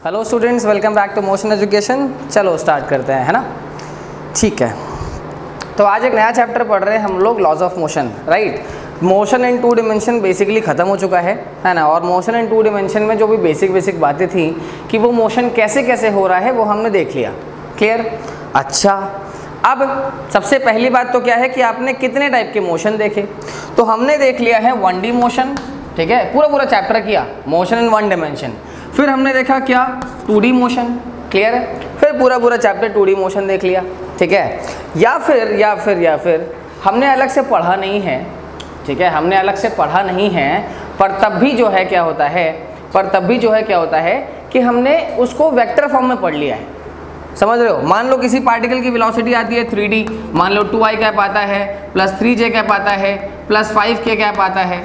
Hello students, welcome back to Motion Education. चलो start करते हैं, है ना। ठीक है, तो आज एक नया चैप्टर पढ़ रहे हैं हम लोग, laws of motion, right. Motion in two dimension basically ख़त्म हो चुका है ना। और मोशन इन टू डिमेंशन में जो भी बेसिक बातें थी कि वो मोशन कैसे कैसे हो रहा है वो हमने देख लिया। क्लियर? अच्छा, अब सबसे पहली बात तो क्या है कि आपने कितने टाइप के मोशन देखे। तो हमने देख लिया है 1D मोशन, ठीक है, पूरा चैप्टर किया मोशन इन 1 डिमेंशन। फिर हमने देखा क्या 2D मोशन, क्लियर है। फिर पूरा चैप्टर 2D मोशन देख लिया, ठीक है। या फिर हमने अलग से पढ़ा नहीं है, ठीक है, हमने अलग से पढ़ा नहीं है, पर तब भी जो है क्या होता है कि हमने उसको वेक्टर फॉर्म में पढ़ लिया है। समझ रहे हो? मान लो किसी पार्टिकल की वेलोसिटी आती है 3D, मान लो 2i कैप आता है प्लस 3j कैप आता है प्लस 5k कैप आता है,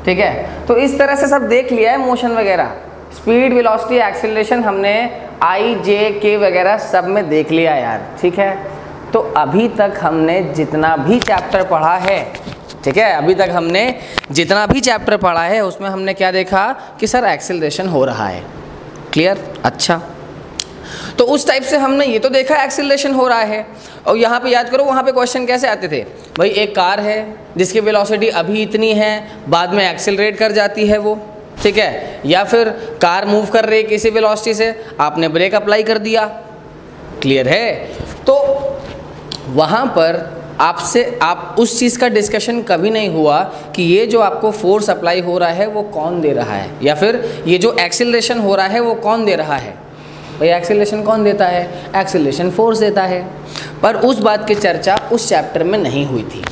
ठीक है। तो इस तरह से सब देख लिया है मोशन वगैरह, स्पीड, वेलोसिटी, एक्सेलरेशन हमने i, j, k वगैरह सब में देख लिया यार, ठीक है। तो अभी तक हमने जितना भी चैप्टर पढ़ा है, ठीक है, अभी तक हमने जितना भी चैप्टर पढ़ा है उसमें हमने क्या देखा कि सर एक्सेलरेशन हो रहा है। क्लियर? अच्छा, तो उस टाइप से हमने ये तो देखा एक्सेलरेशन हो रहा है। और यहाँ पे याद करो, वहाँ पे क्वेश्चन कैसे आते थे भाई, एक कार है जिसकी वेलोसिटी अभी इतनी है, बाद में एक्सेलरेट कर जाती है वो, ठीक है। या फिर कार मूव कर रही है किसी वेलोसिटी से, आपने ब्रेक अप्लाई कर दिया। क्लियर है? तो वहाँ पर आप उस चीज़ का डिस्कशन कभी नहीं हुआ कि ये जो आपको फोर्स अप्लाई हो रहा है वो कौन दे रहा है, या फिर ये जो एक्सेलरेशन हो रहा है वो कौन दे रहा है। भाई एक्सेलरेशन कौन देता है? एक्सेलरेशन फोर्स देता है। पर उस बात की चर्चा उस चैप्टर में नहीं हुई थी,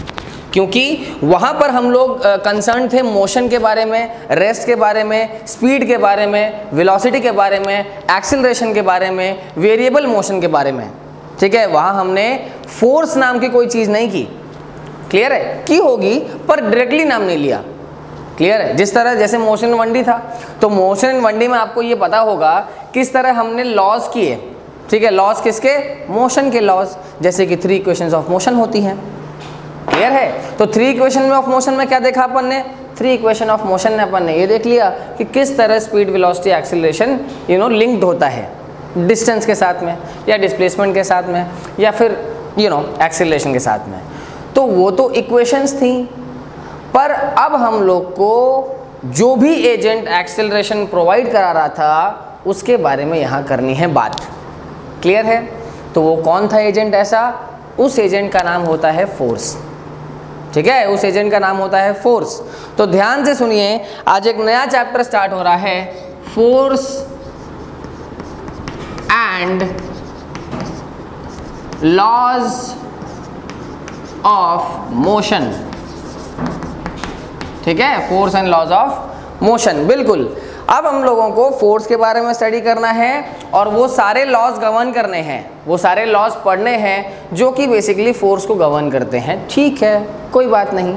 क्योंकि वहाँ पर हम लोग कंसर्न थे मोशन के बारे में, रेस्ट के बारे में, स्पीड के बारे में, वेलोसिटी के बारे में, एक्सेलरेशन के बारे में, वेरिएबल मोशन के बारे में, ठीक है। वहाँ हमने फोर्स नाम की कोई चीज़ नहीं की। क्लियर है? की होगी पर डायरेक्टली नाम नहीं लिया। क्लियर है? जिस तरह जैसे मोशन 1D था, तो मोशन इन 1D में आपको ये पता होगा किस तरह हमने लॉज किए, ठीक है। लॉज किसके? मोशन के लॉज, जैसे कि 3 इक्वेशंस ऑफ मोशन होती हैं। क्लियर है? तो 3 इक्वेशन ऑफ मोशन में क्या देखा अपन ने? 3 इक्वेशन ऑफ मोशन में अपन ने ये देख लिया कि किस तरह स्पीड, वेलोसिटी, एक्सेलरेशन लिंक्ड होता है डिस्टेंस के साथ में, या डिस्प्लेसमेंट के साथ में, या फिर एक्सेलरेशन के साथ में। तो वो तो इक्वेशंस थी, पर अब हम लोग को जो भी एजेंट एक्सेलरेशन प्रोवाइड करा रहा था उसके बारे में यहाँ करनी है बात। क्लियर है? तो वो कौन था एजेंट ऐसा? उस एजेंट का नाम होता है फोर्स, ठीक है। उस एजेंट का नाम होता है फोर्स। तो ध्यान से सुनिए, आज एक नया चैप्टर स्टार्ट हो रहा है, force and laws of motion, ठीक है। Force and laws of motion, बिल्कुल। अब हम लोगों को फोर्स के बारे में स्टडी करना है और वो सारे लॉज गवर्न करने हैं, वो सारे लॉज पढ़ने हैं जो कि बेसिकली फोर्स को गवर्न करते हैं, ठीक है, कोई बात नहीं।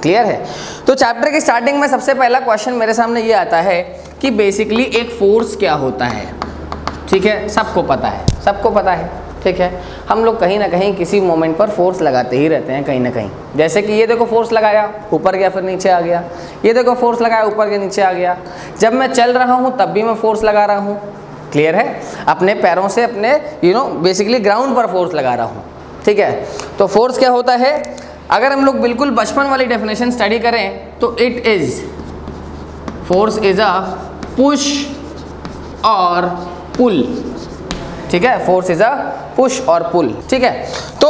क्लियर है? तो चैप्टर की स्टार्टिंग में सबसे पहला क्वेश्चन मेरे सामने ये आता है कि बेसिकली एक फोर्स क्या होता है, ठीक है। सबको पता है, ठीक है। हम लोग कहीं ना कहीं किसी मोमेंट पर फोर्स लगाते ही रहते हैं, कहीं ना कहीं। जैसे कि ये देखो, फोर्स लगाया, ऊपर गया, फिर नीचे आ गया। ये देखो, फोर्स लगाया, ऊपर के नीचे आ गया। जब मैं चल रहा हूँ तब भी मैं फोर्स लगा रहा हूँ। क्लियर है? अपने पैरों से अपने बेसिकली ग्राउंड पर फोर्स लगा रहा हूँ, ठीक है। तो फोर्स क्या होता है? अगर हम लोग बिल्कुल बचपन वाली डेफिनेशन स्टडी करें तो it is, force is a push और पुल, ठीक है। फोर्स इज अ पुश और पुल, ठीक है। तो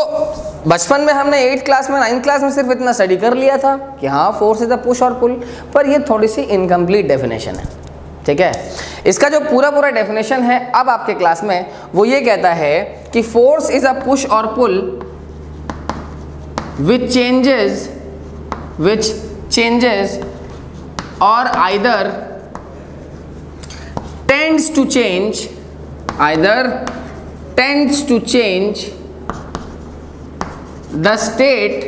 बचपन में हमने 8th क्लास में, 9th क्लास में सिर्फ इतना स्टडी कर लिया था कि हाँ फोर्स इज अ पुश और पुल, पर ये थोड़ी सी इनकम्प्लीट डेफिनेशन है, ठीक है। इसका जो पूरा डेफिनेशन है अब आपके क्लास में, वो ये कहता है कि फोर्स इज अ पुश और pull which changes or either tends to change the state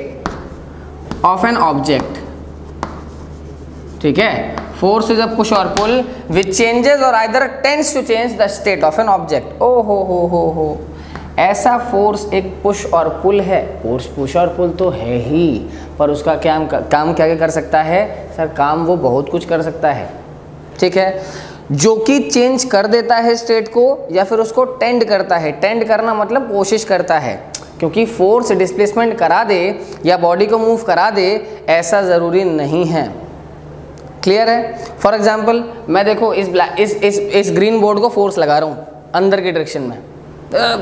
of an object, ठीक है। फोर्स इज अ पुश और pull which changes or either tends to change the state of an object. ओ हो, ऐसा force एक push और पुल है। Force push और पुल तो है ही, पर उसका काम क्या कर सकता है सर? काम वो बहुत कुछ कर सकता है, ठीक है। जो कि चेंज कर देता है स्टेट को या फिर उसको टेंड करता है। टेंड करना मतलब कोशिश करता है, क्योंकि फोर्स डिस्प्लेसमेंट करा दे या बॉडी को मूव करा दे ऐसा ज़रूरी नहीं है। क्लियर है? फॉर एग्जाम्पल मैं देखो इस ग्रीन बोर्ड को फोर्स लगा रहा हूँ अंदर की डायरेक्शन में,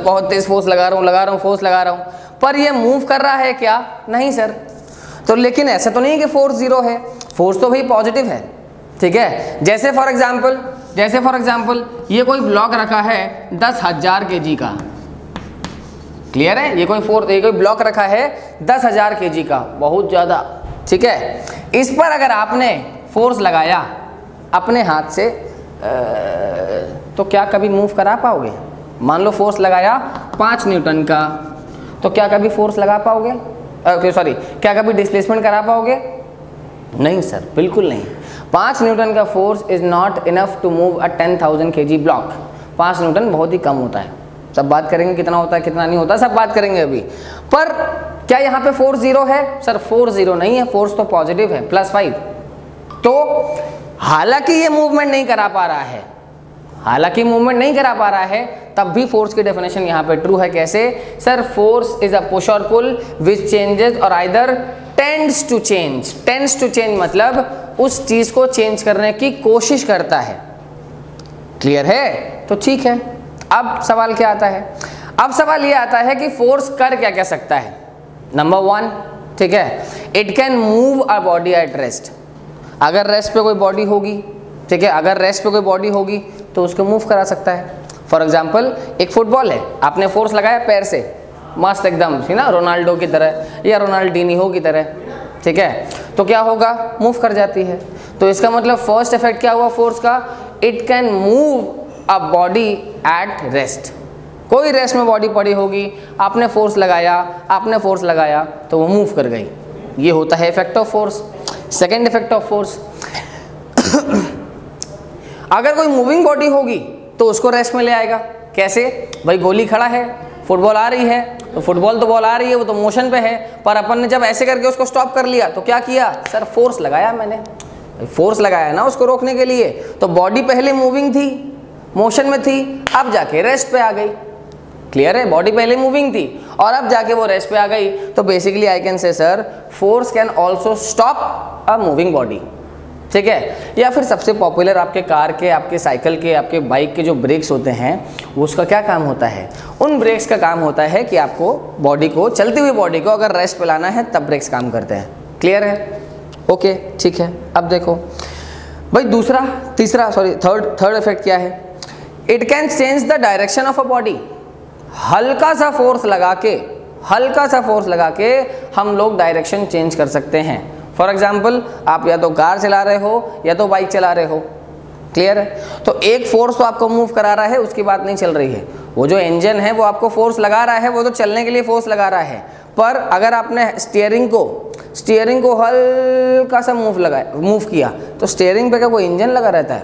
बहुत तेज फोर्स लगा रहा हूँ, पर ये मूव कर रहा है क्या? नहीं सर। तो लेकिन ऐसा तो नहीं कि फोर्स जीरो है, फोर्स तो भाई पॉजिटिव है। ठीक है, जैसे फॉर एग्जाम्पल ये कोई ब्लॉक रखा है 10,000 kg का। क्लियर है? ये कोई ब्लॉक रखा है 10,000 kg का, बहुत ज़्यादा। ठीक है, इस पर अगर आपने फोर्स लगाया अपने हाथ से तो क्या कभी मूव करा पाओगे? मान लो फोर्स लगाया 5 न्यूटन का, तो क्या कभी फोर्स लगा पाओगे? क्या कभी डिस्प्लेसमेंट करा पाओगे? नहीं सर, बिल्कुल नहीं। 5 न्यूटन का force is not enough to move a 10,000 kg block. 5 newton बहुत ही कम होता है। सब बात करेंगे कितना होता है कितना नहीं होता, सब बात करेंगे अभी। पर क्या यहाँ पे फोर्स जीरो है? सर फोर्स जीरो नहीं है, फोर्स तो पॉजिटिव है, +5। तो हालांकि ये मूवमेंट नहीं करा पा रहा है, तब भी फोर्स की डेफिनेशन यहाँ पे ट्रू है। कैसे? Sir force is a push और pull which changes or either tends to change मतलब उस चीज को चेंज करने की कोशिश करता है। क्लियर है? तो ठीक है, अब सवाल क्या आता है? अब सवाल ये आता है कि फोर्स कर क्या क्या सकता है। नंबर 1, ठीक है, it can move a body at rest. अगर रेस्ट पे कोई बॉडी होगी, ठीक है, अगर रेस्ट पे कोई बॉडी होगी तो उसको मूव करा सकता है। फॉर एग्जाम्पल एक फुटबॉल है, आपने फोर्स लगाया पैर से, मस्त एकदम, ठीक ना, रोनाल्डो की तरह या रोनाल्डिनिहो की तरह, ठीक है, तो क्या होगा? मूव कर जाती है। तो इसका मतलब फर्स्ट इफेक्ट क्या हुआ फोर्स का? It can move a body at rest. कोई रेस्ट में बॉडी पड़ी होगी, आपने फोर्स लगाया तो वो मूव कर गई। ये होता है effect of force. Second effect of force, अगर कोई मूविंग बॉडी होगी तो उसको रेस्ट में ले आएगा। कैसे? भाई गोली खड़ा है, फुटबॉल आ रही है, तो फुटबॉल तो बॉल आ रही है, वो तो मोशन पे है, पर अपन ने जब ऐसे करके उसको स्टॉप कर लिया तो क्या किया? सर फोर्स लगाया मैंने, फोर्स लगाया ना उसको रोकने के लिए। तो बॉडी पहले मूविंग थी, मोशन में थी, अब जाके रेस्ट पे आ गई। क्लियर है? बॉडी पहले मूविंग थी और अब जाके वो रेस्ट पे आ गई। तो basically I can say sir force can also stop a moving body. ठीक है, या फिर सबसे पॉपुलर आपके कार के, आपके साइकिल के, आपके बाइक के जो ब्रेक्स होते हैं, वो उसका क्या काम होता है? उन ब्रेक्स का काम होता है कि आपको बॉडी को, चलती हुई बॉडी को अगर रेस्ट पे लाना है तब ब्रेक्स काम करते हैं। क्लियर है? ओके, ठीक है। अब देखो भाई थर्ड इफेक्ट क्या है? It can change the direction of a body. हल्का सा फोर्स लगा के हम लोग डायरेक्शन चेंज कर सकते हैं। फॉर एग्जाम्पल आप या तो कार चला रहे हो या तो बाइक चला रहे हो। क्लियर है? तो एक फोर्स तो आपको मूव करा रहा है, उसकी बात नहीं चल रही है। वो जो इंजन है वो आपको फोर्स लगा रहा है, वो तो चलने के लिए फोर्स लगा रहा है। पर अगर आपने स्टीयरिंग को हल्का सा मूव किया तो स्टीयरिंग पे का कोई इंजन लगा रहता है?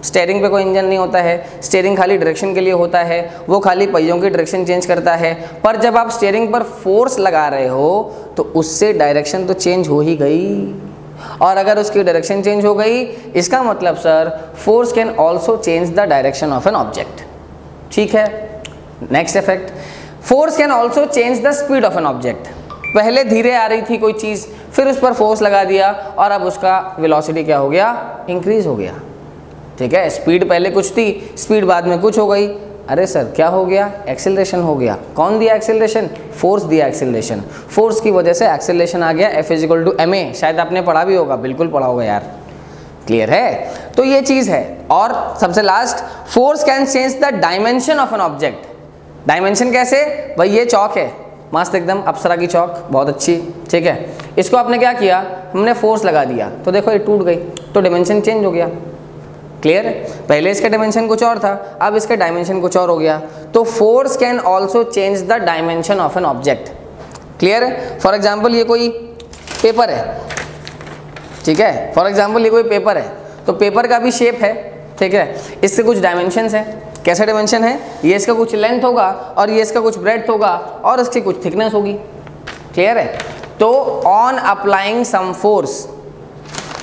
स्टीयरिंग पे कोई इंजन नहीं होता है। स्टीयरिंग खाली डायरेक्शन के लिए होता है, वो खाली पहियों की डायरेक्शन चेंज करता है। पर जब आप स्टीयरिंग पर फोर्स लगा रहे हो तो उससे डायरेक्शन तो चेंज हो ही गई, और अगर उसकी डायरेक्शन चेंज हो गई, इसका मतलब sir force can also change the direction of an object. ठीक है, next effect, force can also change the speed of an object. पहले धीरे आ रही थी कोई चीज़, फिर उस पर फोर्स लगा दिया और अब उसका वेलोसिटी क्या हो गया? इंक्रीज हो गया। ठीक है, स्पीड पहले कुछ थी, स्पीड बाद में कुछ हो गई। अरे सर क्या हो गया? एक्सेलरेशन हो गया। कौन दिया एक्सेलरेशन? फोर्स दिया एक्सेलरेशन। फोर्स की वजह से एक्सेलरेशन आ गया, F = ma। शायद आपने पढ़ा भी होगा, बिल्कुल पढ़ा होगा यार। क्लियर है? तो ये चीज़ है। और सबसे last, force can change the dimension of an object. Dimension कैसे? भाई ये चौक है, मस्त एकदम अप्सरा की चौक, बहुत अच्छी, ठीक है। इसको आपने क्या किया? हमने फोर्स लगा दिया तो देखो ये टूट गई, तो डायमेंशन चेंज हो गया। क्लियर है? पहले इसका डायमेंशन कुछ और था, अब इसका डायमेंशन कुछ और हो गया। तो force can also change the dimension of an object. Clear है? फॉर एग्जाम्पल ये कोई पेपर है, ठीक है, फॉर एग्जाम्पल ये कोई पेपर है, तो पेपर का भी शेप है, ठीक है, इससे कुछ डायमेंशंस हैं। कैसे डायमेंशन है? ये इसका कुछ लेंथ होगा और ये इसका कुछ ब्रेड्थ होगा और इसकी कुछ थिकनेस होगी। क्लियर है? तो ऑन अप्लाइंग सम फोर्स,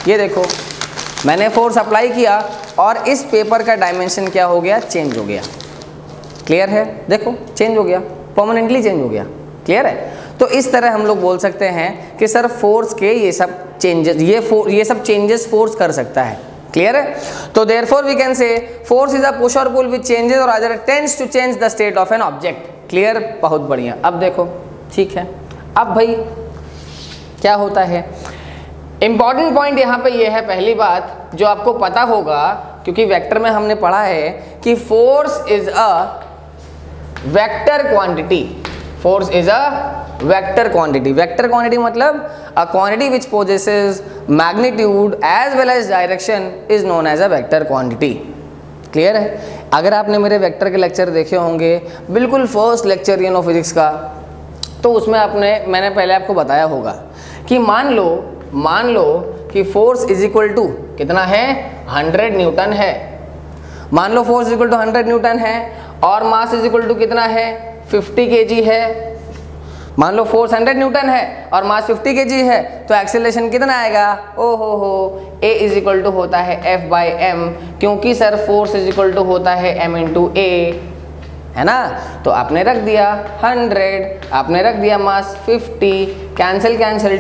ये देखो मैंने फोर्स अप्लाई किया और इस पेपर का डायमेंशन क्या हो गया, चेंज हो गया। क्लियर है, देखो चेंज हो गया, परमानेंटली चेंज हो गया। क्लियर है, तो इस तरह हम लोग बोल सकते हैं कि सर फोर्स के ये सब चेंजेस, ये सब चेंजेस फोर्स कर सकता है। क्लियर है, तो therefore we can say force is a push और पुल विच चेंजेस और other tends to change the state of an object. Clear, बहुत बढ़िया। अब देखो, ठीक है, अब भाई क्या होता है, इंपॉर्टेंट पॉइंट यहाँ पे ये है, पहली बात जो आपको पता होगा, क्योंकि वेक्टर में हमने पढ़ा है कि force is a vector quantity. Force is a vector quantity. वेक्टर क्वांटिटी मतलब a quantity which possesses magnitude as well as direction is known as a vector quantity. Clear है, अगर आपने मेरे वेक्टर के लेक्चर देखे होंगे, बिल्कुल first lecture in of physics का, तो उसमें मैंने पहले आपको बताया होगा कि मान लो कि फोर्स इज इक्वल टू कितना है, 100 न्यूटन है। मान लो force is equal to 100 newton है और मास इज इक्वल टू कितना है, 50 kg है। मान लो फोर्स 100 न्यूटन है और मास 50 kg है, तो एक्सेलरेशन कितना आएगा, ओ ए इज इक्वल टू होता है F/m, क्योंकि sir force is equal to होता है m इंटू ए, है ना। तो आपने रख दिया 100, आपने रख दिया मास 50, कैंसिल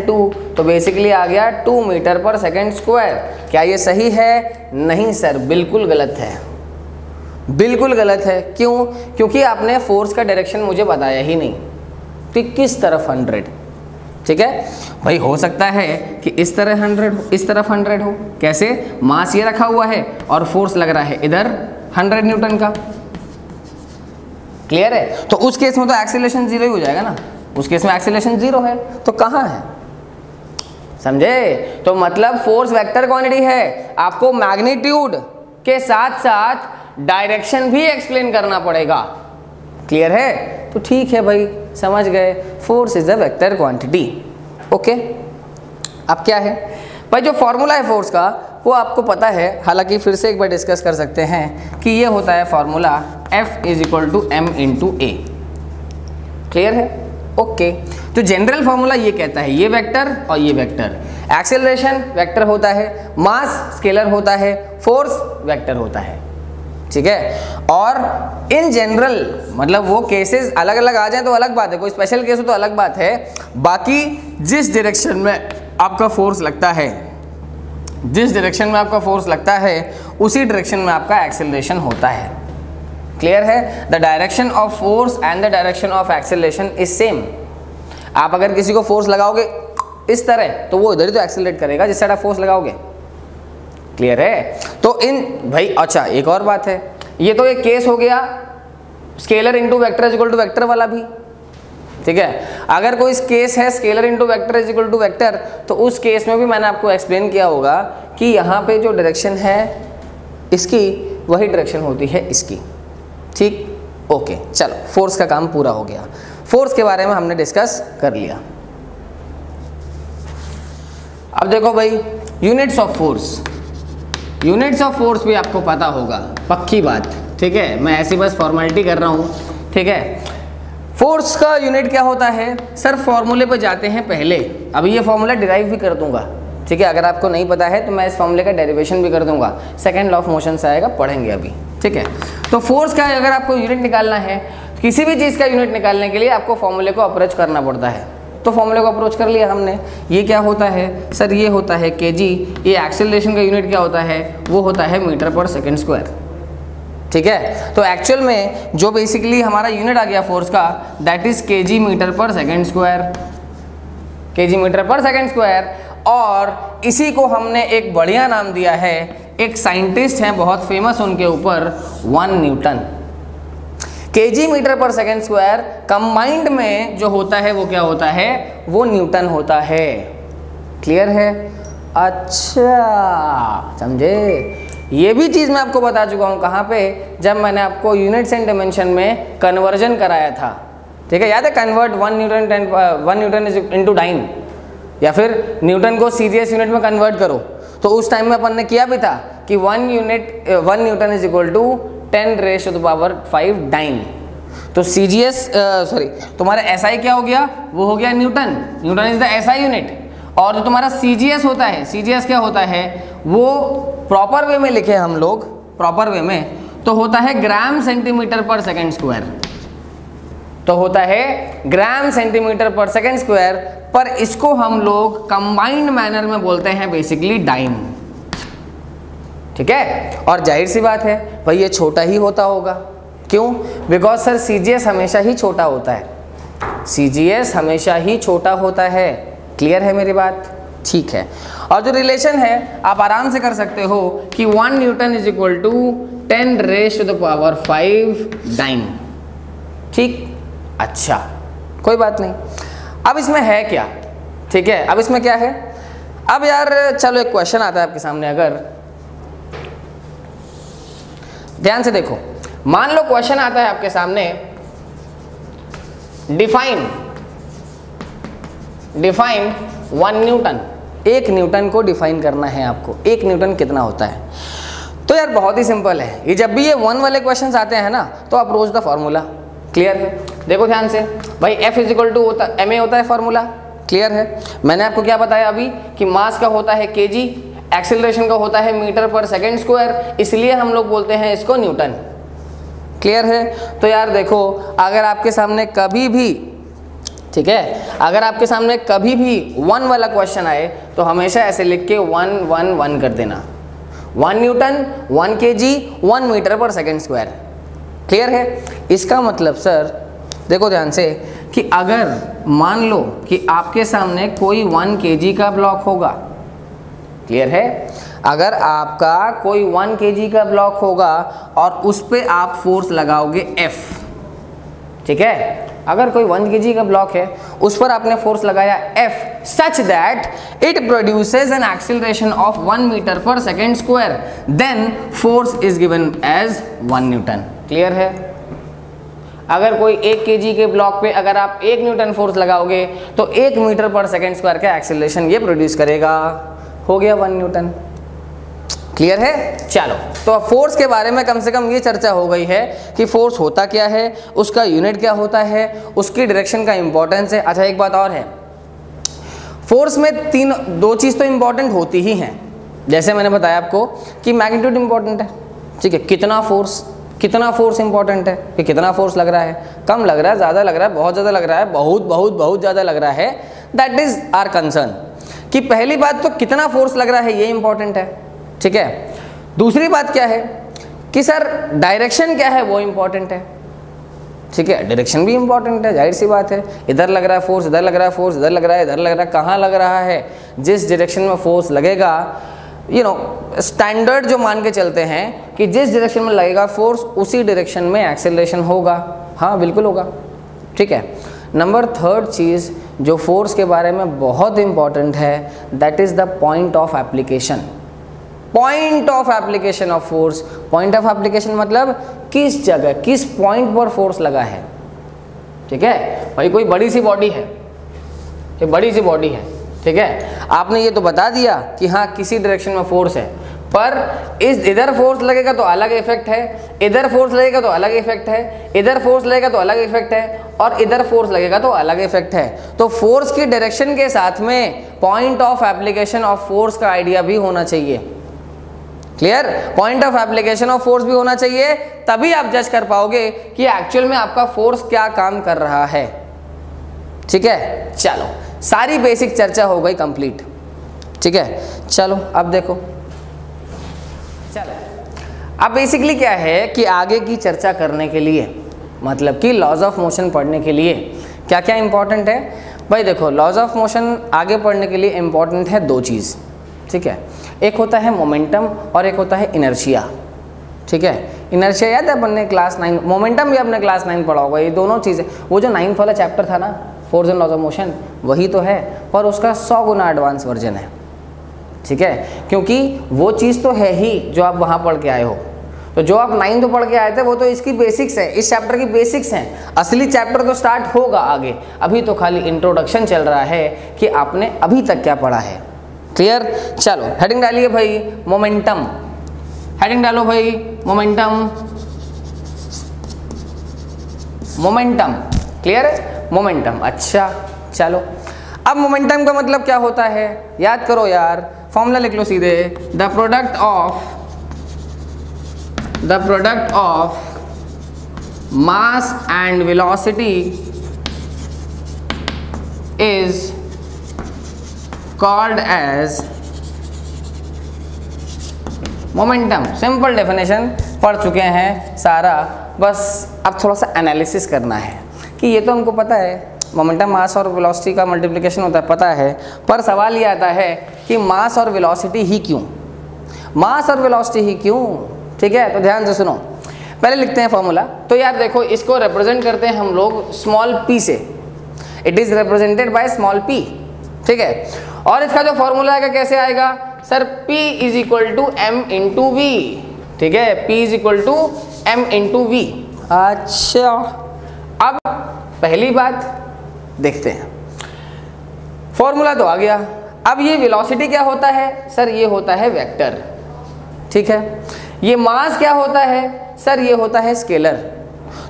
2, तो बेसिकली आ गया 2 मीटर पर सेकेंड स्क्वायर। क्या ये सही है? नहीं सर, बिल्कुल गलत है, बिल्कुल गलत है। क्यों? क्योंकि आपने फोर्स का डायरेक्शन मुझे बताया ही नहीं कि किस तरफ 100। ठीक है भाई, हो सकता है कि इस तरह 100 हो, इस तरफ 100 हो। कैसे? मास ये रखा हुआ है और फोर्स लग रहा है इधर 100 न्यूटन का। क्लियर है, तो उस केस में तो एक्सीलरेशन 0 ही हो जाएगा ना, उस केस में एक्सीलरेशन 0 है, तो कहाँ है, समझे? तो मतलब फोर्स वेक्टर क्वांटिटी है, आपको मैग्नीट्यूड के साथ साथ डायरेक्शन भी एक्सप्लेन करना पड़ेगा। क्लियर है, तो ठीक है भाई, समझ गए, force is a vector quantity. Okay, अब क्या है भाई, जो फॉर्मूला है फोर्स का वो आपको पता है, हालांकि फिर से एक बार डिस्कस कर सकते हैं कि ये होता है formula F is equal to m into a. Clear है, ओके। तो जनरल फॉर्मूला ये कहता है, ये वेक्टर और ये वेक्टर, एक्सेलरेशन वेक्टर होता है, मास स्केलर होता है, फोर्स वेक्टर होता है। ठीक है, और इन जनरल मतलब वो केसेस अलग अलग आ जाए तो अलग बात है, कोई स्पेशल केस हो तो अलग बात है, बाकी जिस डायरेक्शन में आपका फोर्स लगता है, जिस डायरेक्शन में आपका फोर्स लगता है उसी डायरेक्शन में आपका एक्सेलरेशन होता है। क्लियर है, the direction of force and the direction of acceleration is same. आप अगर किसी को फोर्स लगाओगे इस तरह तो वो इधर ही तो एक्सेलरेट करेगा जिस साइड आप फोर्स लगाओगे। क्लियर है, तो इन भाई अच्छा एक और बात है, ये तो एक केस हो गया scalar into vector is equal to vector वाला भी। ठीक है, अगर कोई केस है scalar into vector is equal to vector, तो उस केस में भी मैंने आपको एक्सप्लेन किया होगा कि यहाँ पे जो डायरेक्शन है इसकी वही डायरेक्शन होती है इसकी। ठीक, ओके, चलो फोर्स का काम पूरा हो गया, फोर्स के बारे में हमने डिस्कस कर लिया। अब देखो भाई, units of force, units of force भी आपको पता होगा, पक्की बात। ठीक है, मैं ऐसी बस फॉर्मेलिटी कर रहा हूँ। ठीक है, फोर्स का यूनिट क्या होता है सर, फॉर्मूले पे जाते हैं पहले। अब ये फॉर्मूला डिराइव भी कर दूंगा, ठीक है, अगर आपको नहीं पता है तो मैं इस फॉर्मूले का डेरिवेशन भी कर दूंगा, सेकंड लॉ ऑफ मोशन से आएगा, पढ़ेंगे अभी। ठीक है, तो फोर्स का अगर आपको यूनिट निकालना है, किसी भी चीज़ का यूनिट निकालने के लिए आपको फॉर्मूले को अप्रोच करना पड़ता है। तो फॉर्मूले को अप्रोच कर लिया हमने, ये क्या होता है सर, ये होता है kg, ये एक्सेलरेशन का यूनिट क्या होता है, वो होता है मीटर पर सेकेंड स्क्वायर। ठीक है, तो एक्चुअल में जो बेसिकली हमारा यूनिट आ गया फोर्स का, that is kg metre per second square, kg metre per second square. और इसी को हमने एक बढ़िया नाम दिया है, एक साइंटिस्ट हैं बहुत फेमस उनके ऊपर, 1 Newton. kg metre per second square combined में जो होता है वो क्या होता है, वो न्यूटन होता है। क्लियर है, अच्छा समझे, ये भी चीज़ मैं आपको बता चुका हूँ कहाँ पे, जब मैंने आपको यूनिट्स एंड डायमेंशन में कन्वर्जन कराया था। ठीक है, याद है, convert 1 newton is into dyne, या फिर न्यूटन को सीजीएस यूनिट में कन्वर्ट करो। तो उस टाइम में अपन ने किया भी था कि 1 newton is equal to 10⁵ dyne. तो सीजीएस सॉरी तुम्हारा एसआई क्या हो गया, वो हो गया newton, newton is the SI unit. और जो तुम्हारा सीजीएस होता है, सीजीएस क्या होता है, वो प्रॉपर वे में लिखे हम लोग, प्रॉपर वे में, तो होता है ग्राम सेंटीमीटर पर सेकेंड स्क्वायर, तो होता है ग्राम सेंटीमीटर पर सेकेंड स्क्वायर, पर इसको हम लोग कंबाइंड मैनर में बोलते हैं बेसिकली डाइम। ठीक है, और जाहिर सी बात है भाई ये छोटा ही होता होगा, क्यों? बिकॉज सर सीजीएस हमेशा ही छोटा होता है, सीजीएस हमेशा ही छोटा होता है। क्लियर है मेरी बात? ठीक है, और जो रिलेशन है आप आराम से कर सकते हो कि 1 newton is equal to 10 raise to the power 5 dyne. ठीक, अच्छा कोई बात नहीं। अब इसमें है क्या? ठीक है, अब इसमें क्या है? अब यार चलो एक क्वेश्चन आता है आपके सामने, अगर ध्यान से देखो, मान लो क्वेश्चन आता है आपके सामने, डिफाइन 1 न्यूटन, 1 न्यूटन को डिफाइन करना है आपको। 1 न्यूटन कितना होता है? तो यार बहुत ही सिंपल है, ये जब भी ये 1 वाले क्वेश्चंस आते हैं ना, तो आप रोज द फॉर्मूला। क्लियर है? देखो ध्यान से भाई, F इज इक्वल टू होता है ma होता है फॉर्मूला। क्लियर है? मैंने आपको क्या बताया अभी कि मास का होता है kg, एक्सेलरेशन का होता है मीटर पर सेकेंड स्क्वायर, इसलिए हम लोग बोलते हैं इसको न्यूटन। क्लियर है? तो यार देखो, अगर आपके सामने कभी भी, ठीक है, अगर आपके सामने कभी भी 1 वाला क्वेश्चन आए तो हमेशा ऐसे लिख के 1 1 1 कर देना। 1 Newton, 1 kg, 1 metre per second square. Clear है? इसका मतलब सर देखो ध्यान से कि अगर मान लो कि आपके सामने कोई 1 kg का ब्लॉक होगा, क्लियर है, अगर आपका कोई 1 kg का ब्लॉक होगा और उस पर आप फोर्स लगाओगे F, ठीक है, अगर कोई 1 kg का ब्लॉक है उस पर आपने फोर्स लगाया F such that it produces an acceleration of 1 metre per second square, then force is given as 1 newton. Clear है? अगर कोई 1 kg के ब्लॉक पे अगर आप 1 न्यूटन फोर्स लगाओगे तो 1 मीटर पर सेकेंड स्क्वायर का एक्सीलरेशन ये प्रोड्यूस करेगा, हो गया 1 न्यूटन। क्लियर है? चलो, तो फोर्स के बारे में कम से कम ये चर्चा हो गई है कि फोर्स होता क्या है, उसका यूनिट क्या होता है, उसकी डायरेक्शन का इंपॉर्टेंस है। अच्छा एक बात और है, फोर्स में 2 चीज़ तो इंपॉर्टेंट होती ही हैं। जैसे मैंने बताया आपको कि मैग्नीट्यूड इंपॉर्टेंट है, ठीक है, कितना फोर्स इंपॉर्टेंट है कि कितना फोर्स लग रहा है, कम लग रहा है, ज़्यादा लग रहा है, बहुत ज़्यादा लग रहा है, बहुत ज़्यादा लग रहा है, दैट इज़ आवर कंसर्न। कि पहली बात तो कितना फोर्स लग रहा है ये इंपॉर्टेंट है, ठीक है। दूसरी बात क्या है कि सर डायरेक्शन क्या है वो इंपॉर्टेंट है, ठीक है, डायरेक्शन भी इंपॉर्टेंट है, जाहिर सी बात है। इधर लग रहा है फोर्स, इधर लग रहा है फोर्स, इधर लग रहा है, इधर लग रहा है, कहाँ लग रहा है, जिस डायरेक्शन में फोर्स लगेगा, स्टैंडर्ड जो मान के चलते हैं कि जिस डायरेक्शन में लगेगा फोर्स उसी डायरेक्शन में एक्सेलरेशन होगा। हाँ बिल्कुल होगा, ठीक है। नंबर 3 चीज़ जो फोर्स के बारे में बहुत इंपॉर्टेंट है, that is the point of application. Point of application of force, point of application मतलब किस जगह, किस पॉइंट पर फोर्स लगा है, ठीक है। भाई कोई बड़ी सी बॉडी है, एक बड़ी सी बॉडी है, ठीक है, आपने ये तो बता दिया कि हाँ किसी डायरेक्शन में फोर्स है, पर इधर फोर्स लगेगा तो अलग इफेक्ट है, इधर फोर्स लगेगा तो अलग इफेक्ट है, इधर फोर्स लगेगा तो अलग इफेक्ट है, और इधर फोर्स लगेगा तो अलग इफेक्ट है। तो फोर्स की डायरेक्शन के साथ में point of application of force का आइडिया भी होना चाहिए। Clear? Point of application of force भी होना चाहिए, तभी आप जज कर पाओगे कि एक्चुअल में आपका फोर्स क्या काम कर रहा है, ठीक है। चलो सारी बेसिक चर्चा हो गई कंप्लीट, ठीक है। चलो अब देखो, चलो अब बेसिकली क्या है कि आगे की चर्चा करने के लिए, मतलब कि लॉज ऑफ मोशन पढ़ने के लिए क्या क्या इंपॉर्टेंट है। भाई देखो, लॉज ऑफ मोशन आगे पढ़ने के लिए इंपॉर्टेंट है 2 चीज़, ठीक है। एक होता है मोमेंटम और एक होता है इनर्शिया, ठीक है। इनर्शिया याद है अपन ने क्लास 9, मोमेंटम भी आपने क्लास 9 पढ़ा होगा। ये दोनों चीज़ें, वो जो 9th वाला चैप्टर था ना, force and laws of motion, वही तो है, पर उसका 100 गुना एडवांस वर्जन है, ठीक है। क्योंकि वो चीज़ तो है ही जो आप वहाँ पढ़ के आए हो, तो जो आप 9th पढ़ के आए थे वो तो इसकी बेसिक्स है, इस चैप्टर की बेसिक्स हैं। असली चैप्टर तो स्टार्ट होगा आगे, अभी तो खाली इंट्रोडक्शन चल रहा है कि आपने अभी तक क्या पढ़ा है। क्लियर? चलो हेडिंग डालिए भाई, मोमेंटम। हेडिंग डालो भाई, मोमेंटम। मोमेंटम क्लियर है? मोमेंटम। अच्छा चलो, अब मोमेंटम का मतलब क्या होता है, याद करो यार। फॉर्मूला लिख लो सीधे, the product of mass and velocity is called as momentum. Simple definition पढ़ चुके हैं सारा, बस अब थोड़ा सा एनालिसिस करना है कि ये तो हमको पता है मोमेंटम मास और वेलोसिटी का मल्टीप्लिकेशन होता है, पता है, पर सवाल ये आता है कि मास और वेलोसिटी ही क्यों, मास और वेलोसिटी ही क्यों। ठीक है, तो ध्यान से सुनो, पहले लिखते हैं फॉर्मूला। तो यार देखो, इसको रिप्रेजेंट करते हैं हम लोग स्मॉल p से, it is represented by small p। ठीक है, और इसका जो फॉर्मूला आएगा कैसे आएगा sir, p is equal to m into v. ठीक है, p is equal to m into v. अच्छा, अब पहली बात देखते हैं, फॉर्मूला तो आ गया। अब ये वेलोसिटी क्या होता है सर, ये होता है वेक्टर। ठीक है, ये मास क्या होता है सर, ये होता है स्केलर।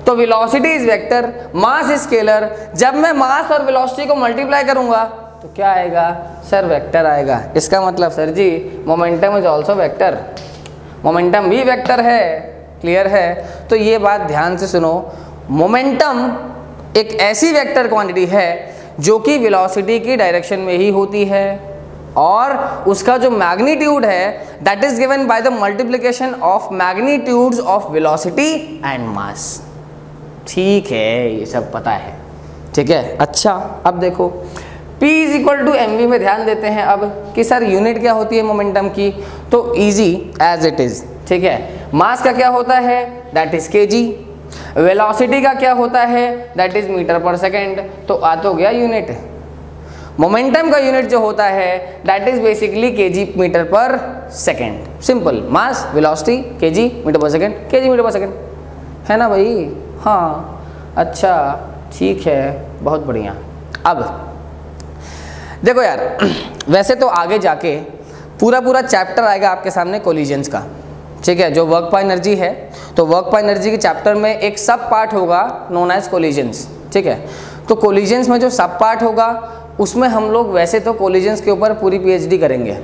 तो velocity is vector, mass is scalar. जब मैं मास और वेलोसिटी को मल्टीप्लाई करूंगा तो क्या आएगा सर, वेक्टर आएगा। इसका मतलब sir ji momentum is also vector, momentum भी वेक्टर है। क्लियर है? तो ये बात ध्यान से सुनो, मोमेंटम एक ऐसी वेक्टर क्वांटिटी है जो कि वेलोसिटी की डायरेक्शन में ही होती है, और उसका जो मैग्नीट्यूड है that is given by the multiplication of magnitudes of velocity and mass. ठीक है, ये सब पता है। ठीक है, अच्छा अब देखो P is equal to mv में ध्यान देते हैं अब कि सर यूनिट क्या होती है मोमेंटम की, तो इजी एज इट इज। ठीक है, मास का क्या होता है दैट इज kg, वेलोसिटी का क्या होता है that is metre per second. तो आ तो गया यूनिट। मोमेंटम का यूनिट जो होता है that is basically kg metre per second. Simple, mass velocity kg metre per second, kg metre per second, है ना भाई? हाँ, अच्छा ठीक है, बहुत बढ़िया। अब देखो यार, वैसे तो आगे जाके पूरा चैप्टर आएगा आपके सामने कोलिजन्स का। ठीक है, जो वर्क पर एनर्जी है, तो वर्क पर एनर्जी के चैप्टर में एक सब पार्ट होगा नोन एज कोलिजन्स। ठीक है, तो कोलिजन्स में जो सब पार्ट होगा उसमें हम लोग वैसे तो कोलिजन्स के ऊपर पूरी पीएचडी करेंगे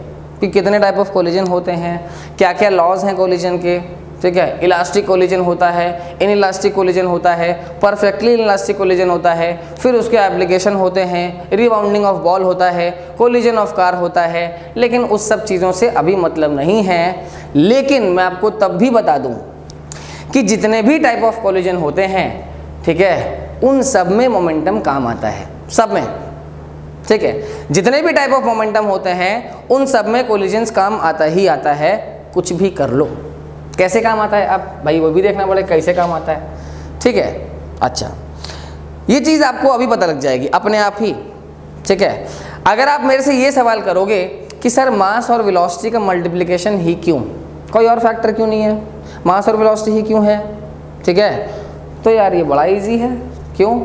कि कितने टाइप ऑफ कोलिजन होते हैं, क्या क्या लॉज हैं कोलिजन के। ठीक है, इलास्टिक कोलिजन होता है, इनइलास्टिक कोलिजन होता है, परफेक्टली इनइलास्टिक कोलिजन होता है, फिर उसके एप्लीकेशन होते हैं, रिबाउंडिंग ऑफ बॉल होता है, कोलिजन ऑफ कार होता है। लेकिन उस सब चीज़ों से अभी मतलब नहीं है, लेकिन मैं आपको तब भी बता दूं कि जितने भी टाइप ऑफ कोलिजन होते हैं, ठीक है, उन सब में मोमेंटम काम आता है, सब में। ठीक है, जितने भी टाइप ऑफ मोमेंटम होते हैं उन सब में कोलिजन्स काम आता ही आता है, कुछ भी कर लो। कैसे काम आता है अब भाई वो भी देखना पड़ेगा कैसे काम आता है। ठीक है, अच्छा ये चीज़ आपको अभी पता लग जाएगी अपने आप ही। ठीक है, अगर आप मेरे से ये सवाल करोगे कि सर मास और वेलोसिटी का मल्टीप्लिकेशन ही क्यों, कोई और फैक्टर क्यों नहीं है, मास और वेलोसिटी ही क्यों है, ठीक है, तो यार ये बड़ा इजी है। क्यों?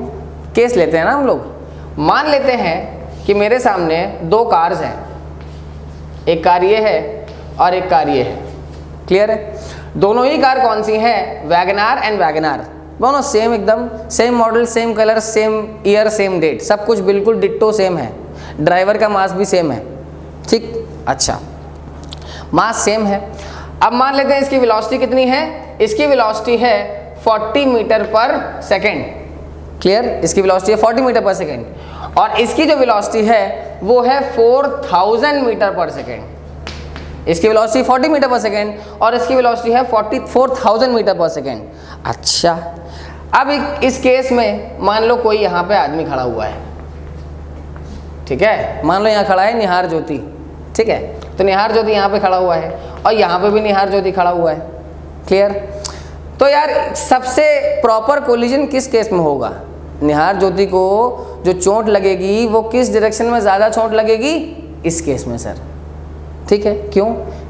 केस लेते हैं ना हम लोग। मान लेते हैं कि मेरे सामने दो कार्स हैं, एक कार ये है और एक कार ये है। क्लियर है? दोनों ही कार कौन सी हैं? वैगनार एंड वैगनार, दोनों सेम, एकदम same model, same colour, same year, same date, सब कुछ बिल्कुल डिट्टो सेम है। ड्राइवर का मास भी सेम है। ठीक, अच्छा मास सेम है। अब मान लेते हैं इसकी वेलोसिटी कितनी है, इसकी वेलोसिटी है 40 मीटर पर सेकेंड। क्लियर? इसकी वेलोसिटी है 40 मीटर पर सेकेंड, और इसकी जो वेलोसिटी है वो है 4000 मीटर पर सेकेंड। इसकी वेलोसिटी 40 मीटर पर सेकेंड और इसकी वेलोसिटी है 4000 मीटर पर सेकेंड। अच्छा, अब इस केस में मान लो कोई यहाँ पे आदमी खड़ा हुआ है। ठीक है, मान लो यहाँ खड़ा है निहार ज्योति। ठीक है, तो निहार ज्योति यहाँ पे खड़ा हुआ है और यहाँ पे भी निहार ज्योति खड़ा हुआ है। क्लियर? तो यार सबसे प्रॉपर कोलिजन किस केस में होगा? निहार ज्योति को जो चोट लगेगी वो किस डायरेक्शन में ज़्यादा चोट लगेगी? इस केस में सर। ठीक है, क्यों?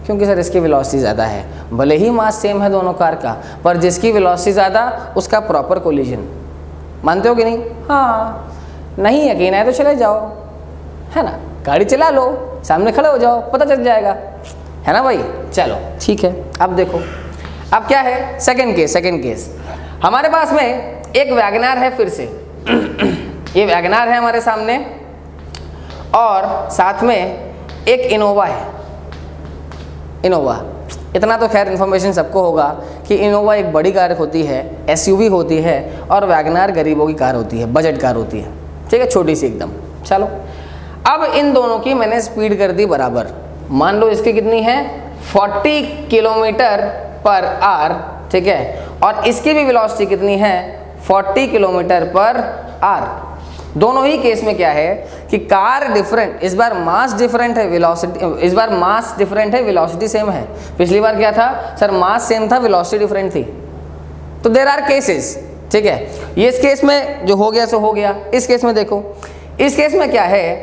क्योंकि सर इसकी वेलोसिटी ज़्यादा है, भले ही मास सेम है दोनों कार का, पर जिसकी वेलोसिटी ज़्यादा उसका प्रॉपर कोलिजन। मानते हो कि नहीं? हाँ, नहीं यकीन है तो चले जाओ, है ना, गाड़ी चला लो, सामने खड़े हो जाओ, पता चल जाएगा, है ना भाई। चलो ठीक है, अब देखो अब क्या है, सेकंड केस हमारे पास में एक वैगनार है। फिर से ये वैगनार है हमारे सामने और साथ में एक इनोवा है। इनोवा। इतना तो खैर इन्फॉर्मेशन सबको होगा कि इनोवा एक बड़ी कार होती है, एसयूवी होती है, और वैगनार गरीबों की कार होती है, बजट कार होती है, ठीक है, छोटी सी एकदम। चलो अब इन दोनों की मैंने स्पीड कर दी बराबर। मान लो इसकी कितनी है 40 किलोमीटर पर आवर, ठीक है, और इसकी भी वेलोसिटी कितनी है 40 किलोमीटर पर आवर। दोनों ही केस में क्या है कि कार डिफरेंट, इस बार मास डिफरेंट है, वेलोसिटी इस बार मास डिफरेंट है, वेलोसिटी सेम है। पिछली बार क्या था सर, मास सेम था, वेलोसिटी डिफरेंट थी। तो देयर आर केसेस, ठीक है, ये इस केस में जो हो गया सो हो गया। इस केस में देखो, इस केस में क्या है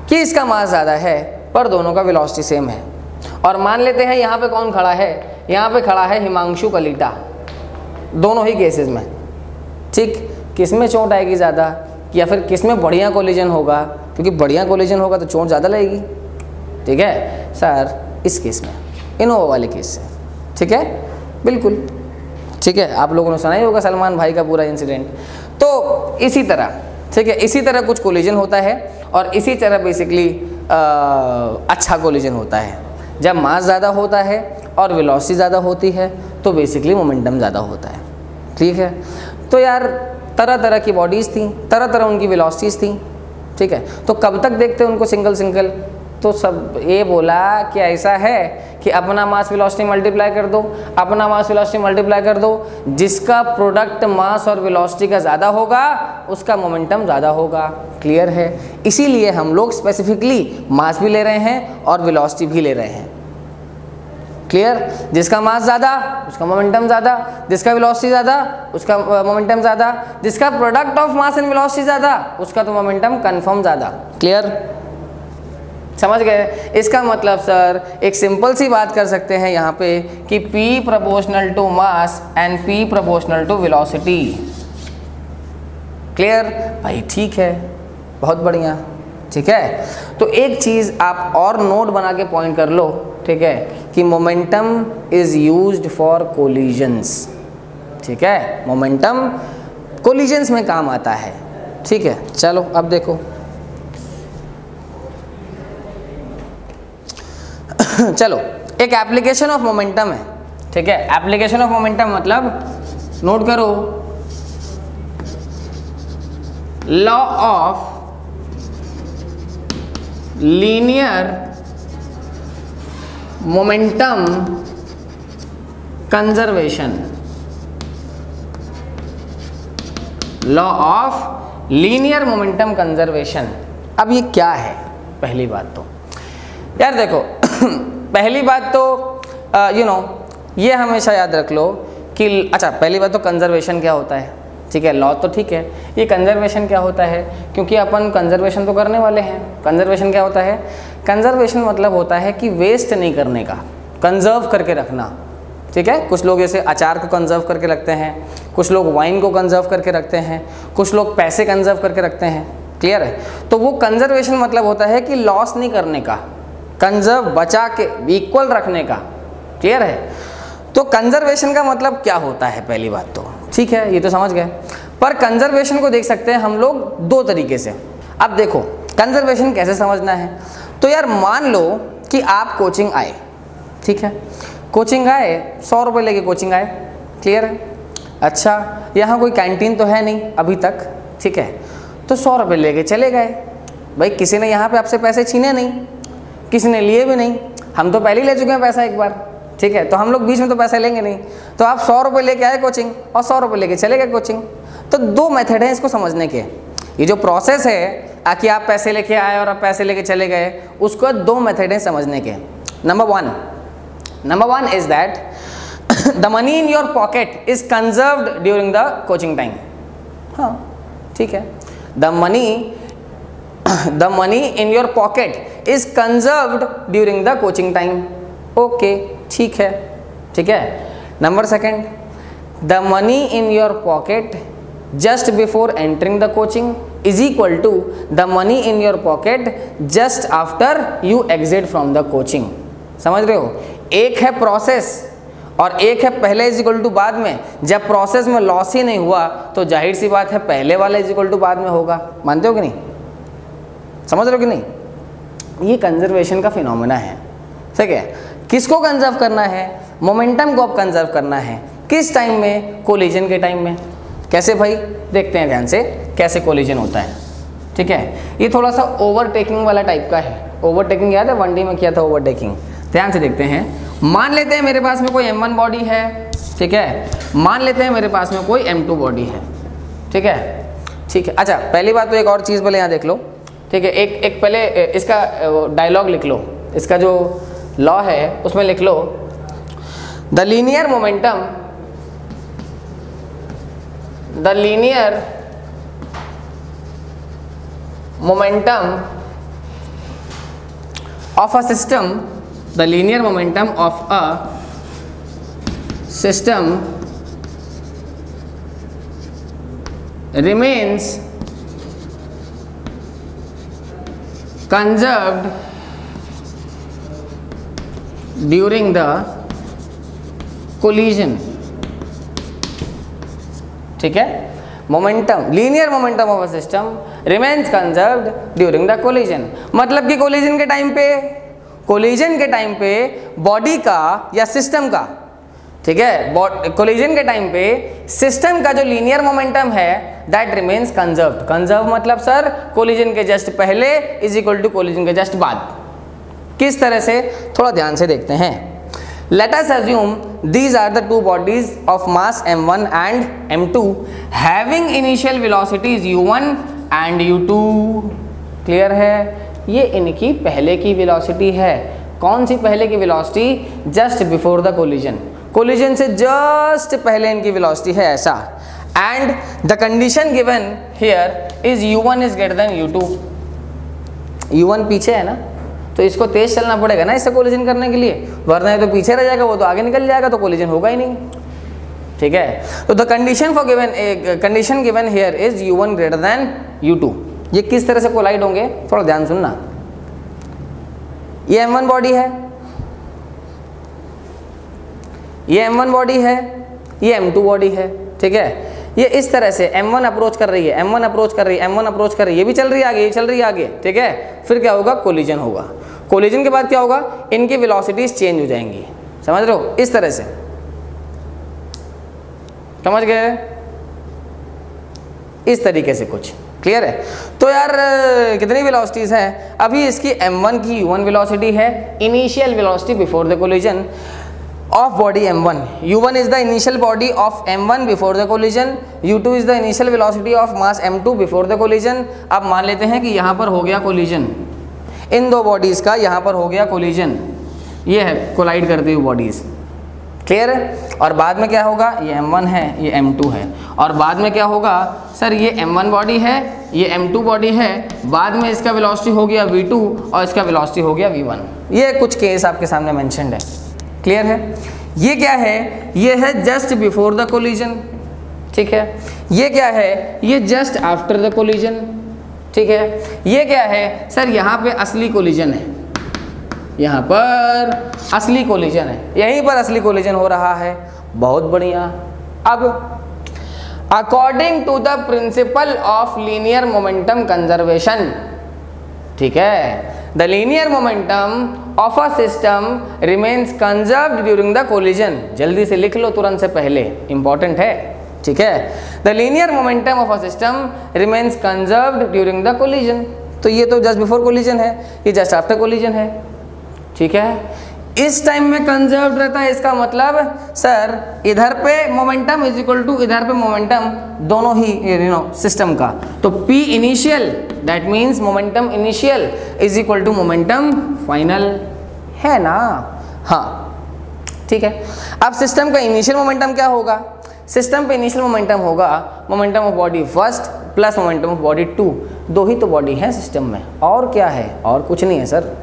कि इसका मास ज़्यादा है पर दोनों का वेलोसिटी सेम है। और मान लेते हैं यहाँ पे कौन खड़ा है, यहाँ पे खड़ा है हिमांशु कलीटा। दोनों ही केसेस में, ठीक, किस में चोट आएगी ज़्यादा या फिर किस में बढ़िया कोलिजन होगा, क्योंकि बढ़िया कोलिजन होगा तो चोट ज़्यादा लगेगी, ठीक है सर, इस केस में, इनोवा वाले केस से, ठीक है, बिल्कुल, ठीक है। आप लोगों ने सुना ही होगा सलमान भाई का पूरा इंसिडेंट। तो इसी तरह, ठीक है, इसी तरह कुछ कोलिजन होता है और इसी तरह बेसिकली अच्छा कोलिजन होता है। जब मास ज़्यादा होता है और वेलोसिटी ज़्यादा होती है तो बेसिकली मोमेंटम ज़्यादा होता है, ठीक है। तो यार तरह तरह की बॉडीज़ थी, तरह तरह उनकी वेलोसिटीज़ थी, ठीक है। तो कब तक देखते हैं उनको सिंगल सिंगल, तो सब ये बोला कि ऐसा है कि अपना मास वेलोसिटी मल्टीप्लाई कर दो, अपना मास वेलोसिटी मल्टीप्लाई कर दो, जिसका प्रोडक्ट मास और वेलोसिटी का ज़्यादा होगा उसका मोमेंटम ज़्यादा होगा। क्लियर है? इसीलिए हम लोग स्पेसिफिकली मास भी ले रहे हैं और वेलोसिटी भी ले रहे हैं। क्लियर? जिसका मास ज़्यादा उसका मोमेंटम ज़्यादा, जिसका वेलोसिटी ज़्यादा उसका मोमेंटम ज़्यादा, जिसका product of mass and velocity ज़्यादा उसका तो मोमेंटम कन्फर्म ज़्यादा। क्लियर? समझ गए? इसका मतलब सर एक सिंपल सी बात कर सकते हैं यहाँ पे कि P proportional to mass and P proportional to velocity. Clear भाई? ठीक है, बहुत बढ़िया, ठीक है। तो एक चीज़ आप और नोट बना के पॉइंट कर लो, ठीक है, कि momentum is used for collisions, ठीक है, मोमेंटम कोलिजन्स में काम आता है, ठीक है। चलो अब देखो चलो एक एप्लीकेशन ऑफ मोमेंटम है, ठीक है। एप्लीकेशन ऑफ मोमेंटम मतलब नोट करो, law of linear momentum conservation, law of linear momentum conservation. अब ये क्या है? पहली बात तो यार देखो पहली बात तो ये हमेशा याद रख लो कि अच्छा, पहली बात तो कंजर्वेशन क्या होता है, ठीक है। लॉ तो ठीक है, ये कंजर्वेशन क्या होता है, क्योंकि अपन कंजर्वेशन तो करने वाले हैं। कंजर्वेशन क्या होता है? कंजर्वेशन मतलब होता है कि वेस्ट नहीं करने का, कंजर्व करके रखना, ठीक है। कुछ लोग जैसे अचार को कंजर्व करके रखते हैं, कुछ लोग वाइन को कंजर्व करके रखते हैं, कुछ लोग पैसे कंजर्व करके रखते हैं। क्लियर है? तो वो कंजर्वेशन मतलब होता है कि लॉस नहीं करने का, कंजर्व बचा के इक्वल रखने का। क्लियर है? तो कंजर्वेशन का मतलब क्या होता है? पहली बात तो ठीक है, ये तो समझ गए। पर कंजर्वेशन को देख सकते हैं हम लोग दो तरीके से। अब देखो कंजर्वेशन कैसे समझना है। तो यार मान लो कि आप कोचिंग आए, ठीक है, कोचिंग आए, 100 रुपये लेके कोचिंग आए। क्लियर है? अच्छा, यहाँ कोई कैंटीन तो है नहीं अभी तक, ठीक है, तो 100 रुपये लेके चले गए। भाई किसी ने यहाँ पे आपसे पैसे छीने नहीं, किसी ने लिए भी नहीं, हम तो पहले ही ले चुके हैं पैसा एक बार, ठीक है, तो हम लोग बीच में तो पैसा लेंगे नहीं। तो आप 100 रुपये लेके आए कोचिंग और 100 रुपये लेके चले गए कोचिंग। तो दो मेथड हैं इसको समझने के। ये जो प्रोसेस है कि आप पैसे लेके आए और आप पैसे लेके चले गए, उसको दो मेथड हैं समझने के। Number one is that the money in your pocket is conserved during the coaching time. हाँ ठीक है, the money in your pocket is conserved during the coaching time. Okay ठीक है, ठीक है। Number second, the money in your pocket just before entering the coaching is equal to the money in your pocket just after you exit from the coaching. समझ रहे हो? एक है process और एक है पहले इज इक्वल टू बाद में। जब प्रोसेस में लॉस ही नहीं हुआ तो जाहिर सी बात है पहले वाला इज इक्वल टू बाद में होगा। मानते हो कि नहीं? समझ रहे हो कि नहीं? ये कंजर्वेशन का फिनोमेना है, ठीक है। किसको कंजर्व करना है? मोमेंटम को अब कंजर्व करना है। किस टाइम में? कोलिजन के टाइम में। कैसे भाई? देखते हैं ध्यान से कैसे कोलिजन होता है। ठीक है, ये थोड़ा सा ओवरटेकिंग वाला टाइप का है। ओवरटेकिंग याद है 1D में किया था ओवरटेकिंग। ध्यान से देखते हैं। मान लेते हैं मेरे पास में कोई M1 बॉडी है, ठीक है। मान लेते हैं मेरे पास में कोई M2 बॉडी है, ठीक है। ठीक है, अच्छा पहली बात तो एक और चीज़ पहले यहाँ देख लो, ठीक है। एक पहले इसका डायलॉग लिख लो, इसका जो लॉ है उसमें लिख लो, the linear momentum of a system, the linear momentum of a system remains conserved during the collision, ठीक है। Momentum, linear momentum of a system remains conserved during the collision. मतलब कि कोलिजन के टाइम पे बॉडी का या system का, ठीक है, कोलिजन के टाइम पे सिस्टम का जो लीनियर मोमेंटम है दैट रिमेन्स कंजर्व्ड। कंजर्व मतलब सर कोलिजन के जस्ट पहले इज इक्वल टू कोलिजन के जस्ट बाद। किस तरह से? थोड़ा ध्यान से देखते हैं। Let us assume these are the two bodies of mass m1 and m2 having initial velocities u1 and u2। Clear है? ये इनकी पहले की वेलोसिटी है। कौन सी पहले की velocity? Just before the collision. Collision से जस्ट पहले इनकी वेलोसिटी है ऐसा। And the condition given here is u1 is greater than u2। u1 पीछे है ना, तो इसको तेज चलना पड़ेगा ना इससे कोलिजन करने के लिए, वरना ये तो पीछे रह जाएगा, वो तो आगे निकल जाएगा, तो कोलिजन होगा ही नहीं। ठीक है, तो the condition given here is u1 greater than u2। ये किस तरह से कोलाइड होंगे थोड़ा ध्यान सुनना। ये m1 बॉडी है, ये m1 बॉडी है, ये m2 बॉडी है, ठीक है। ये इस तरह से m1 अप्रोच कर रही है, m1 अप्रोच कर रही है, m1 अप्रोच कर रही है, ये भी चल रही है आगे, ये चल रही है आगे, ठीक है। फिर क्या होगा? कोलिजन होगा। कोलिजन के बाद क्या होगा? इनकी वेलोसिटीज चेंज हो जाएंगी। समझ रहे हो? इस तरह से, समझ गए? इस तरीके से कुछ क्लियर है? तो यार कितनी वेलोसिटीज हैं? अभी इसकी m1 की u1 वेलोसिटी है, initial velocity before the collision of body m1। u1 is the initial body of m1 before the collision, u2 is the initial velocity of mass m2 before the collision। अब मान लेते हैं कि यहाँ पर हो गया कोलिजन, इन दो बॉडीज़ का यहाँ पर हो गया कोलिजन, ये है कोलाइड करती हुई बॉडीज़। क्लियर है? और बाद में क्या होगा? ये m1 है, ये m2 है, और बाद में क्या होगा? सर ये m1 बॉडी है, ये m2 बॉडी है, बाद में इसका वेलोसिटी हो गया v2 और इसका वेलोसिटी हो गया v1। ये कुछ केस आपके सामने मेंशन्ड है। क्लियर है? ये क्या है? ये है जस्ट बिफोर द कोलिजन, ठीक है। ये क्या है? ये जस्ट आफ्टर द कोलिजन, ठीक है। ये क्या है? सर यहाँ पे असली कोलिजन है, यहाँ पर असली कोलिजन है, यहीं पर असली कोलिजन हो रहा है। बहुत बढ़िया। अब according to the principle of linear momentum conservation, ठीक है, the linear momentum of a system remains conserved during the collision. जल्दी से लिख लो तुरंत से पहले, इंपॉर्टेंट है, ठीक है। The linear momentum of a system remains conserved during the collision. तो ये तो जस्ट बिफोर कोलिजन है, ये जस्ट आफ्टर कोलिजन है, ठीक है। इस टाइम में कंजर्व्ड रहता है, इसका मतलब सर इधर पे मोमेंटम इज इक्वल टू इधर पे मोमेंटम, दोनों ही सिस्टम का। तो P initial that means momentum initial is equal to momentum final, है ना? हाँ, ठीक है। अब सिस्टम का इनिशियल मोमेंटम क्या होगा? सिस्टम पे इनिशियल मोमेंटम होगा momentum of body first plus momentum of body two. दो ही तो बॉडी है सिस्टम में, और क्या है? और कुछ नहीं है सर,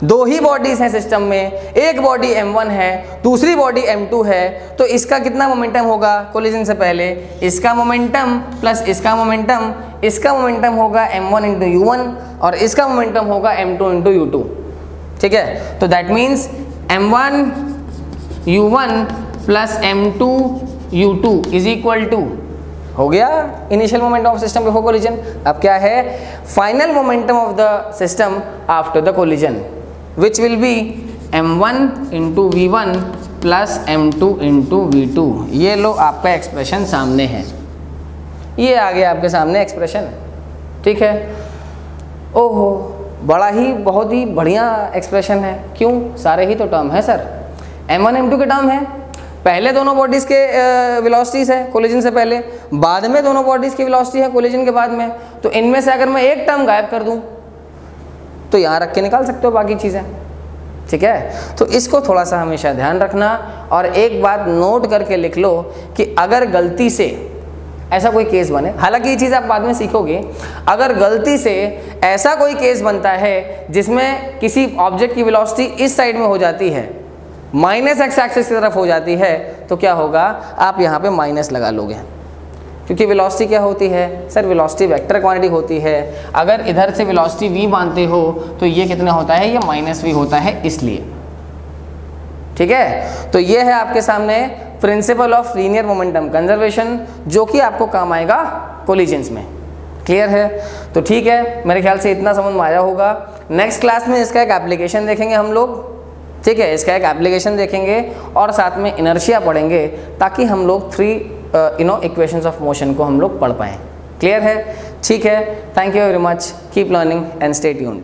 दो ही बॉडीज हैं सिस्टम में। एक बॉडी m1 है, दूसरी बॉडी m2 है, तो इसका कितना मोमेंटम होगा कोलिजन से पहले? इसका मोमेंटम प्लस इसका मोमेंटम होगा m1 इंटू u1 और इसका मोमेंटम होगा m2 इंटू u2, ठीक है। तो that means m1 u1 plus m2 u2 is equal to, हो गया initial momentum of system before collision. अब क्या है? Final momentum of the system after the collision, which will be m1 into v1 plus m2 into v2। ये लो आपका expression सामने है, ये आ गया आपके सामने एक्सप्रेशन, ठीक है। ओहो, बड़ा ही बहुत ही बढ़िया एक्सप्रेशन है। क्यों? सारे ही तो टर्म है सर, m1 m2 के टर्म है। पहले दोनों बॉडीज़ के वेलोसिटीज़ है कोलिजन से पहले, बाद में दोनों बॉडीज़ की वेलोसिटी है कोलिजन के बाद में। तो इनमें से अगर मैं एक टर्म गायब कर दूं तो यहाँ रख के निकाल सकते हो बाकी चीज़ें, ठीक है। तो इसको थोड़ा सा हमेशा ध्यान रखना, और एक बात नोट करके लिख लो कि अगर गलती से ऐसा कोई केस बने, हालांकि ये चीज़ आप बाद में सीखोगे, अगर गलती से ऐसा कोई केस बनता है जिसमें किसी ऑब्जेक्ट की वेलोसिटी इस साइड में हो जाती है, माइनस एक्स एक्सिस की तरफ हो जाती है, तो क्या होगा, आप यहाँ पे माइनस लगा लोगे, क्योंकि वेलोसिटी क्या होती है सर, वेलोसिटी वेक्टर क्वांटिटी होती है। अगर इधर से वेलोसिटी v मानते हो तो ये कितना होता है, ये माइनस v होता है, इसलिए, ठीक है। तो ये है आपके सामने principal of linear momentum conservation, जो कि आपको काम आएगा कोलिजन्स में। क्लियर है? तो ठीक है, मेरे ख्याल से इतना समझ में आया होगा। नेक्स्ट क्लास में इसका एक एप्लीकेशन देखेंगे हम लोग, ठीक है, इसका एक एप्लीकेशन देखेंगे और साथ में इनर्शिया पढ़ेंगे, ताकि हम लोग 3 इक्वेशंस ऑफ मोशन को हम लोग पढ़ पाएँ। क्लियर है? ठीक है, thank you very much, keep learning and stay tuned.